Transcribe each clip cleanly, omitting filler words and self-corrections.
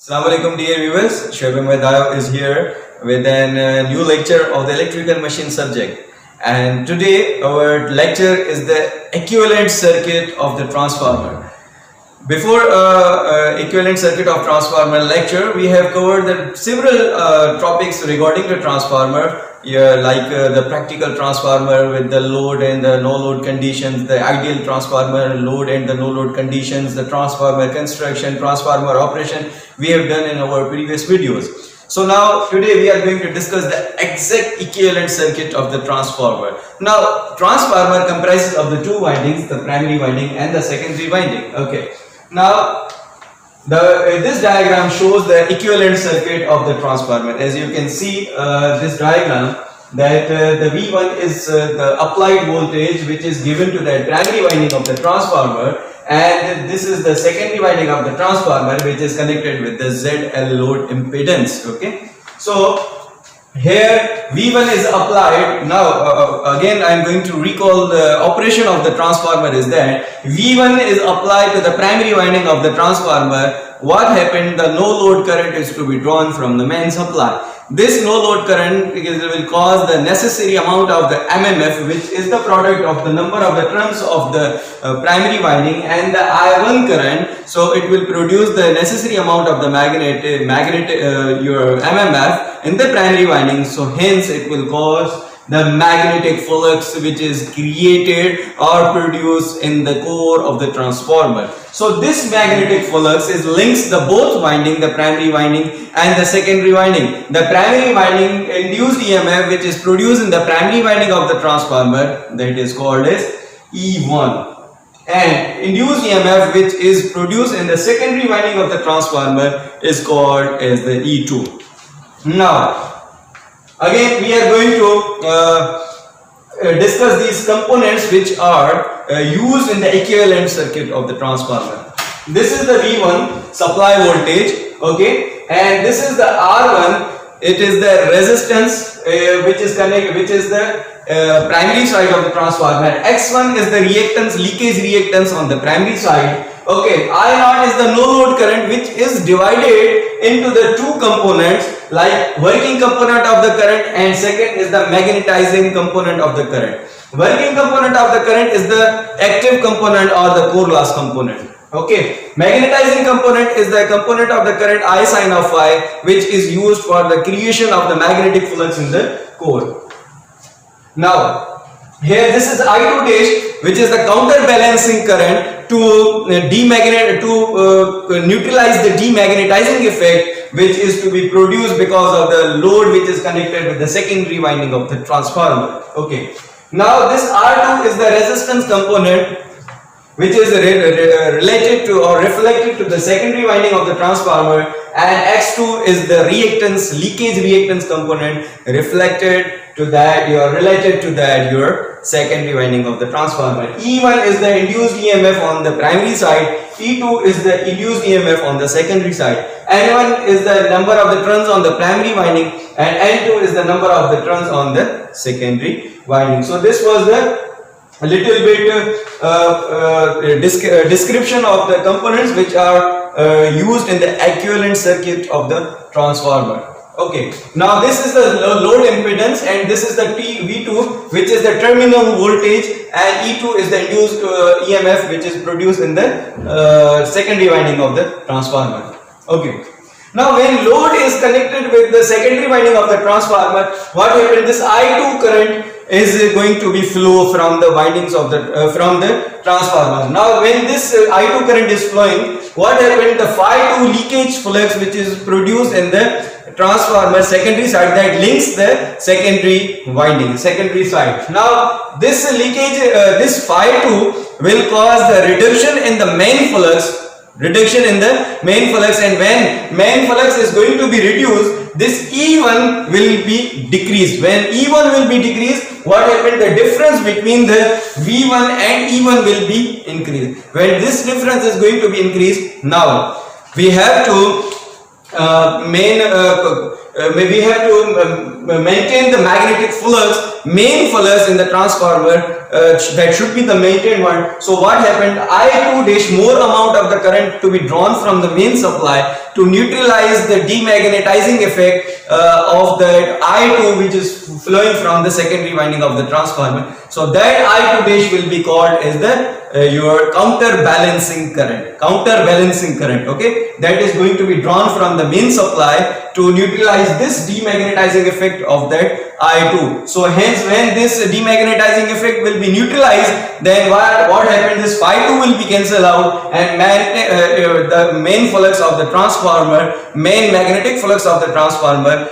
Assalamualaikum dear viewers, Shoaib and Dayo is here with a new lecture of the electrical machine subject, and today our lecture is the equivalent circuit of the transformer. Before equivalent circuit of transformer lecture, we have covered several topics regarding the transformer, like the practical transformer with the load and the no load conditions, the ideal transformer load and the no load conditions, the transformer construction, transformer operation we have done in our previous videos. So now today we are going to discuss the exact equivalent circuit of the transformer. Now transformer comprises of the two windings, the primary winding and the secondary winding. Okay. Now this diagram shows the equivalent circuit of the transformer. As you can see this diagram, that the V1 is the applied voltage which is given to the primary winding of the transformer, and this is the secondary winding of the transformer which is connected with the ZL load impedance. Okay, so here V1 is applied. Now again I am going to recall the operation of the transformer is that V1 is applied to the primary winding of the transformer. What happened? The no load current is to be drawn from the main supply. This no load current will cause the necessary amount of the MMF, which is the product of the number of the turns of the primary winding and the I1 current. So it will produce the necessary amount of the your MMF in the primary winding. So hence it will cause the magnetic flux which is created or produced in the core of the transformer. So this magnetic flux links the both winding, the primary winding and the secondary winding. The primary winding induced EMF which is produced in the primary winding of the transformer, that is called as E1, and induced EMF which is produced in the secondary winding of the transformer is called as the E2. Now again we are going to discuss these components which are used in the equivalent circuit of the transformer. This is the V1 supply voltage, okay, and this is the R1. It is the resistance which is the primary side of the transformer. X1 is the reactance, leakage reactance on the primary side. Okay, I0 is the no load current which is divided into the two components, like working component of the current and second is the magnetizing component of the current. Working component of the current is the active component or the core loss component. Okay, magnetizing component is the component of the current I sin of phi which is used for the creation of the magnetic flux in the core. Now here this is I2 dash, which is the counterbalancing current to neutralize the demagnetizing effect which is to be produced because of the load which is connected with the secondary winding of the transformer. Okay, now this R2 is the resistance component which is related to or reflected to the secondary winding of the transformer, and X2 is the reactance, leakage reactance component reflected to that related to that your secondary winding of the transformer. E1 is the induced EMF on the primary side, E2 is the induced EMF on the secondary side, N1 is the number of the turns on the primary winding and N2 is the number of the turns on the secondary winding. So this was the a little bit description of the components which are used in the equivalent circuit of the transformer. Okay, now this is the load impedance and this is the V2 which is the terminal voltage, and E2 is the induced EMF which is produced in the secondary winding of the transformer. Okay, now when load is connected with the secondary winding of the transformer, what happens? This I2 current is going to be flow from the windings of the from the transformer. Now when this I2 current is flowing, what happened? The phi2 leakage flux which is produced in the transformer secondary side, that links the secondary winding, secondary side. Now this leakage, this phi2 will cause the reduction in the main flux, and when main flux is going to be reduced, this E1 will be decreased. When E1 will be decreased, what happened? The difference between the V1 and E1 will be increased. When this difference is going to be increased, now we have to maintain the magnetic flux, main flux in the transformer, that should be the maintained one. So what happened, I2 dash, more amount of the current to be drawn from the main supply to neutralize the demagnetizing effect of that I2 which is flowing from the secondary winding of the transformer. So that I2 dash will be called as the your counterbalancing current, okay, that is going to be drawn from the main supply to neutralize this demagnetizing effect of that I2. So hence when this demagnetizing effect will be neutralized, then what happens is phi2 will be cancelled out, and the main flux of the transformer, main magnetic flux of the transformer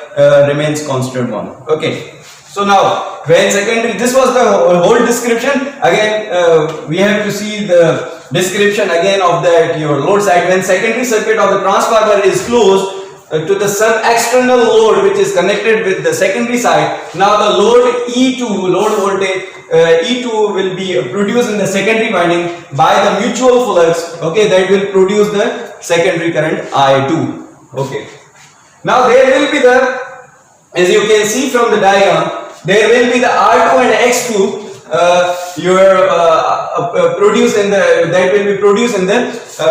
remains constant one. Okay. So now, when secondary, this was the whole description. Again, we have to see the description again of that your load side. When secondary circuit of the transformer is closed to the some external load which is connected with the secondary side, now the load E2, load voltage E2 will be produced in the secondary winding by the mutual flux. Okay, that will produce the secondary current I2. Okay. Now there will be the, as you can see from the diagram, there will be the R2 and X2 that will be produced in the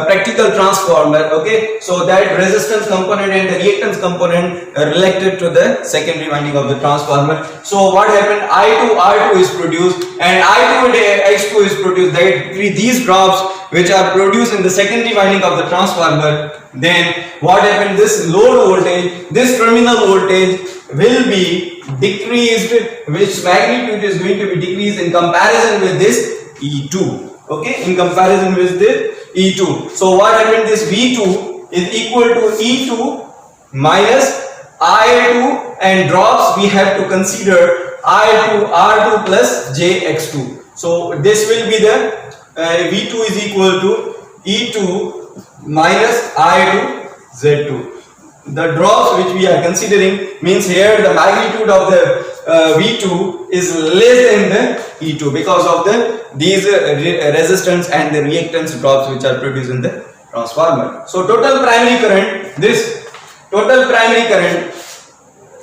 practical transformer. Okay, so that resistance component and the reactance component related to the secondary winding of the transformer. So what happened, R2 is produced and I2 and X2 is produced. That these drops which are produced in the secondary winding of the transformer, then what happened, this load voltage, this terminal voltage will be decreased, which magnitude is going to be decreased in comparison with this E2. Okay, in comparison with this E2. So what happened, this V2 is equal to E2 minus I2, and drops we have to consider I2 R2 plus JX2. So this will be the V2 is equal to E2 minus I2 Z2. The drops which we are considering means here the magnitude of the V2 is less than the E2 because of these resistance and the reactance drops which are produced in the transformer. So total primary current, this total primary current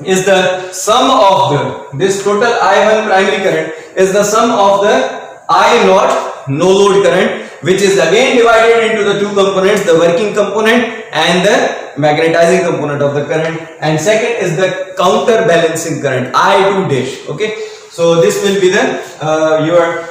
is the sum of this total I1 primary current is the sum of the I0 no load current, which is again divided into the two components, the working component and the magnetizing component of the current, and second is the counterbalancing current I2 dash. Okay, so this will be the your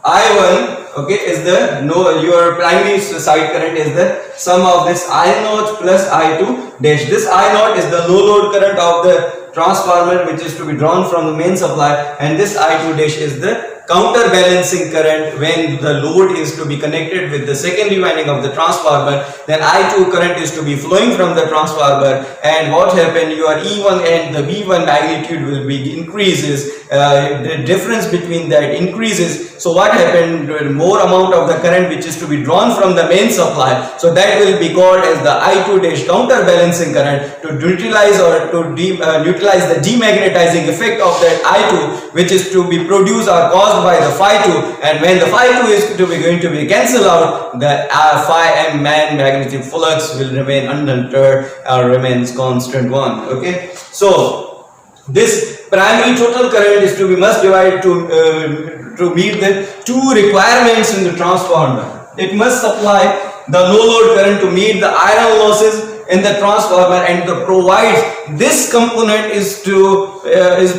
I1, okay, is the your primary side current is the sum of this I0 plus I2 dash. This I0 is the low load current of the transformer which is to be drawn from the main supply, and this I2 dash is the counterbalancing current when the load is to be connected with the secondary winding of the transformer. Then I2 current is to be flowing from the transformer, and what happened, your E1 and the V1 magnitude will be increases, the difference between that increases. So what happened, more amount of the current which is to be drawn from the main supply, so that will be called as the I2 dash counterbalancing current to neutralize or to neutralize the demagnetizing effect of that I2 which is to be produced or caused by the phi2, and when the phi2 is to be going to be cancelled out, the phi and magnetic flux will remain unaltered or remains constant one. Okay, so this primary total current is to be must divide to meet the two requirements in the transformer. It must supply the no load current to meet the iron losses in the transformer, and the provides this component is to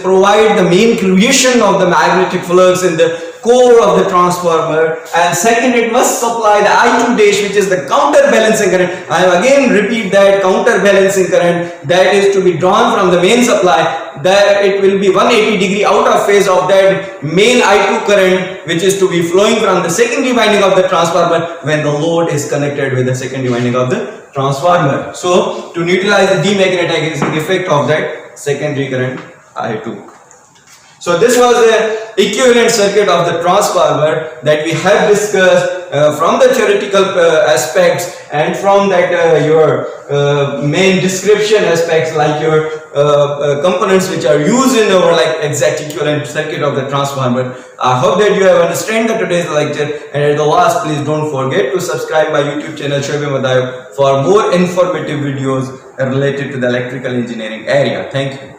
provide the main creation of the magnetic flux in the core of the transformer, and second it must supply the I2 dash which is the counterbalancing current. I again repeat that counterbalancing current that is to be drawn from the main supply, that it will be 180 out of phase of that main I2 current which is to be flowing from the secondary winding of the transformer when the load is connected with the secondary winding of the transformer. So to neutralize the demagnetizing effect of that secondary current I2. So this was the equivalent circuit of the transformer that we have discussed from the theoretical aspects and from that your main description aspects, like your components which are used in our like exact equivalent circuit of the transformer. I hope that you have understood the today's lecture, and at the last, please don't forget to subscribe my YouTube channel Shoaib Dayo for more informative videos related to the electrical engineering area. Thank you.